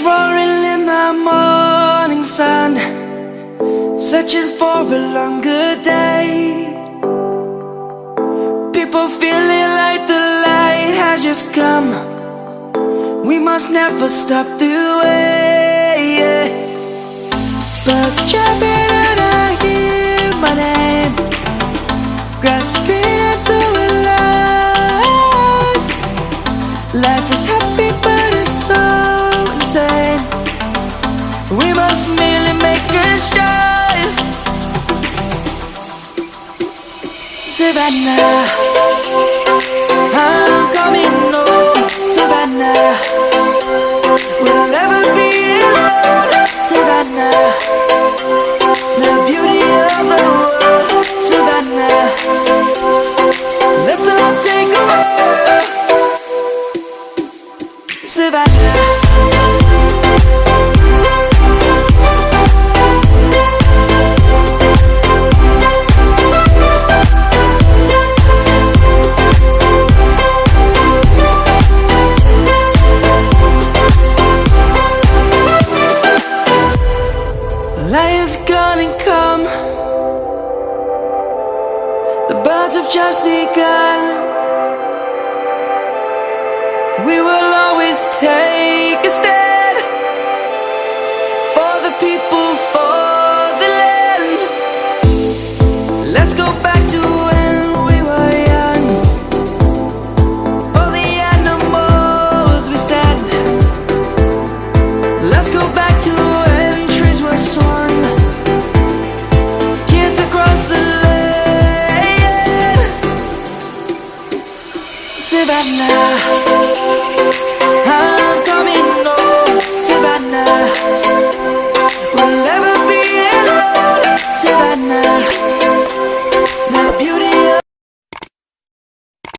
roaring in the morning sun, searching for a longer day. People feeling like the light has just come. We must never stop the way. Birds chirping and I hear my name, grasping into a life. Life is happy but it's so insane. We must merely make a start. Savannah, I'm coming home. Savannah, we'll never be alone. Savannah, the beauty of the world. Savannah, let's all take a walk. Savannah. Light is gonna come. The birds have just begun. We will always take a stand for the people, for the land. Let's go back to when we were young. For the animals we stand. Let's go back to when trees were swung, kids across the land. Savannah, I'm coming